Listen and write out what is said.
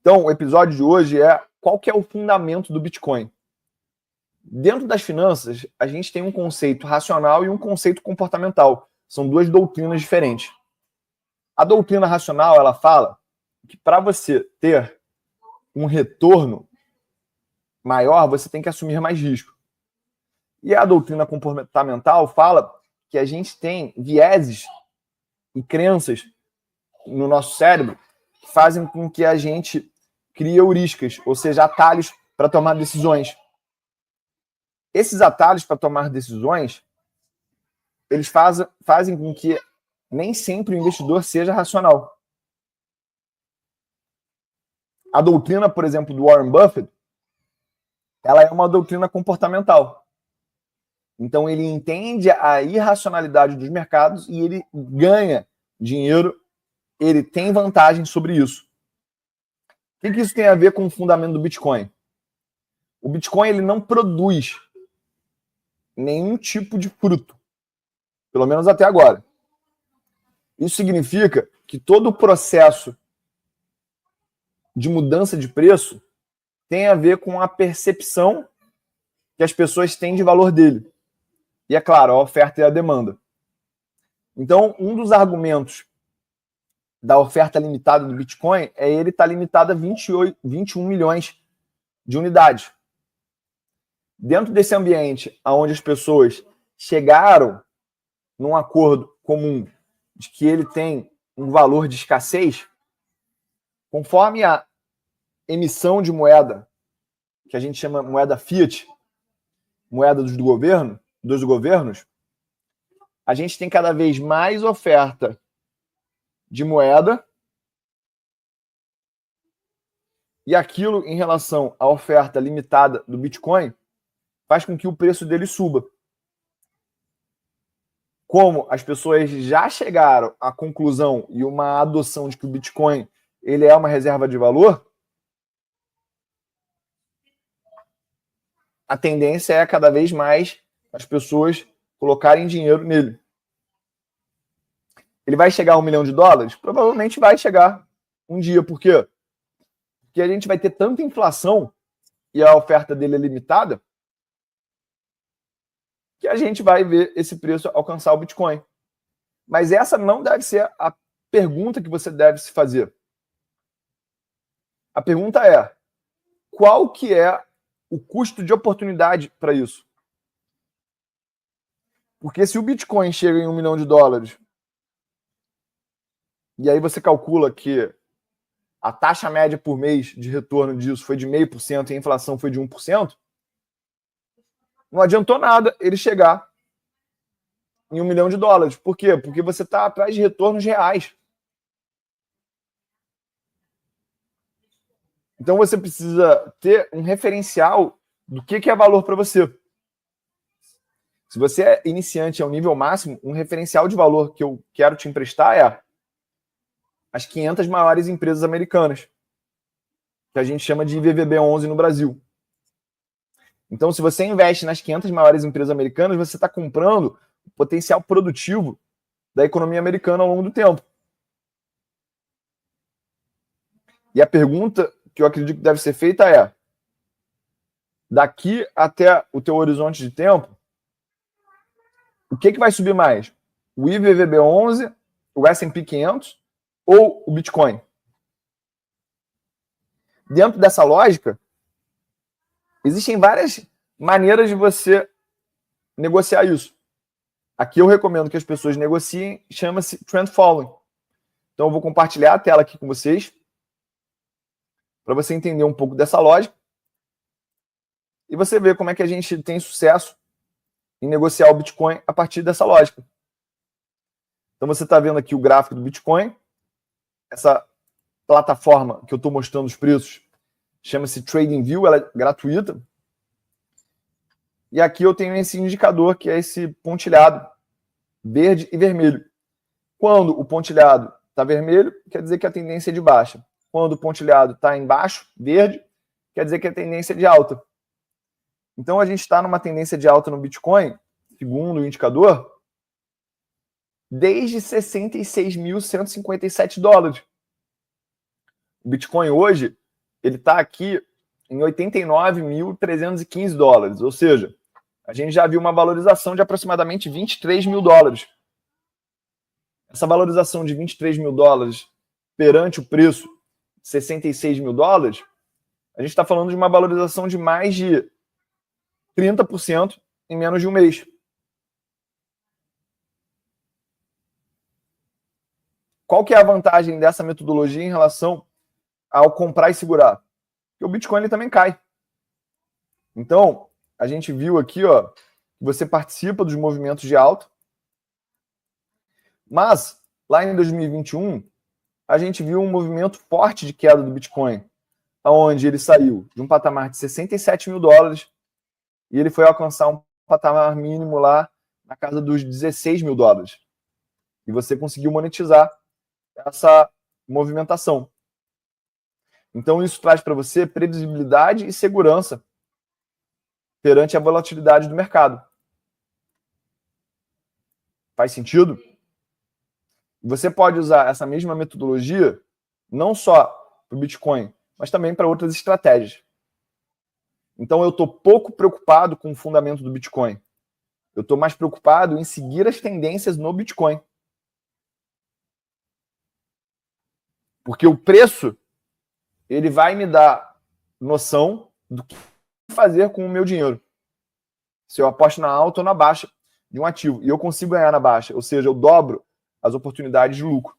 Então, o episódio de hoje é qual que é o fundamento do Bitcoin. Dentro das finanças, a gente tem um conceito racional e um conceito comportamental. São duas doutrinas diferentes. A doutrina racional, ela fala que para você ter um retorno maior, você tem que assumir mais risco. E a doutrina comportamental fala que a gente tem vieses e crenças no nosso cérebro que fazem com que a gente crie heurísticas, ou seja, atalhos para tomar decisões. Esses atalhos para tomar decisões, eles fazem com que nem sempre o investidor seja racional. A doutrina, por exemplo, do Warren Buffett, ela é uma doutrina comportamental. Então, ele entende a irracionalidade dos mercados e ele ganha dinheiro, ele tem vantagem sobre isso. O que isso tem a ver com o fundamento do Bitcoin? O Bitcoin ele não produz nenhum tipo de fruto, pelo menos até agora. Isso significa que todo o processo de mudança de preço tem a ver com a percepção que as pessoas têm de valor dele. E é claro, a oferta e a demanda. Então, um dos argumentos da oferta limitada do Bitcoin é ele estar limitado a 21 milhões de unidades. Dentro desse ambiente onde as pessoas chegaram num acordo comum de que ele tem um valor de escassez, conforme a emissão de moeda, que a gente chama moeda fiat, moeda dos governos, a gente tem cada vez mais oferta de moeda e aquilo em relação à oferta limitada do Bitcoin faz com que o preço dele suba. Como as pessoas já chegaram à conclusão e uma adoção de que o Bitcoin ele é uma reserva de valor, a tendência é cada vez mais as pessoas colocarem dinheiro nele. Ele vai chegar a $1 milhão? Provavelmente vai chegar um dia. Por quê? Porque a gente vai ter tanta inflação e a oferta dele é limitada que a gente vai ver esse preço alcançar o Bitcoin. Mas essa não deve ser a pergunta que você deve se fazer. A pergunta é: qual que é o custo de oportunidade para isso? Porque se o Bitcoin chega em $1 milhão e aí você calcula que a taxa média por mês de retorno disso foi de 0,5% e a inflação foi de 1%, não adiantou nada ele chegar em $1 milhão. Por quê? Porque você está atrás de retornos reais. Então você precisa ter um referencial do que é valor para você. Se você é iniciante ao nível máximo, um referencial de valor que eu quero te emprestar é as 500 maiores empresas americanas, que a gente chama de IVVB11 no Brasil. Então, se você investe nas 500 maiores empresas americanas, você está comprando o potencial produtivo da economia americana ao longo do tempo. E a pergunta que eu acredito que deve ser feita é: daqui até o teu horizonte de tempo, o que vai subir mais? O IVVB11, o S&P 500 ou o Bitcoin? Dentro dessa lógica, existem várias maneiras de você negociar isso. Aqui eu recomendo que as pessoas negociem, chama-se Trend Following. Então eu vou compartilhar a tela aqui com vocês para você entender um pouco dessa lógica e você ver como é que a gente tem sucesso em negociar o Bitcoin a partir dessa lógica. Então você está vendo aqui o gráfico do Bitcoin. Essa plataforma que eu estou mostrando os preços chama-se TradingView, ela é gratuita. E aqui eu tenho esse indicador, que é esse pontilhado verde e vermelho. Quando o pontilhado está vermelho, quer dizer que a tendência é de baixa. Quando o pontilhado está embaixo, verde, quer dizer que a tendência é de alta. Então a gente está numa tendência de alta no Bitcoin, segundo o indicador, desde $66.157. O Bitcoin hoje ele está aqui em 89.315 dólares, ou seja, a gente já viu uma valorização de aproximadamente 23 mil dólares. Essa valorização de 23 mil dólares perante o preço de 66 mil dólares, a gente está falando de uma valorização de mais de 30% em menos de um mês. Qual que é a vantagem dessa metodologia em relação ao comprar e segurar? Porque o Bitcoin ele também cai. Então, a gente viu aqui, ó, que você participa dos movimentos de alta, mas lá em 2021, a gente viu um movimento forte de queda do Bitcoin, onde ele saiu de um patamar de 67 mil dólares e ele foi alcançar um patamar mínimo lá na casa dos 16 mil dólares. E você conseguiu monetizar essa movimentação. Então, isso traz para você previsibilidade e segurança perante a volatilidade do mercado. Faz sentido? Você pode usar essa mesma metodologia não só para o Bitcoin, mas também para outras estratégias. Então, eu estou pouco preocupado com o fundamento do Bitcoin. Eu estou mais preocupado em seguir as tendências no Bitcoin. Porque o preço, ele vai me dar noção do que fazer com o meu dinheiro. Se eu aposto na alta ou na baixa de um ativo. E eu consigo ganhar na baixa. Ou seja, eu dobro as oportunidades de lucro.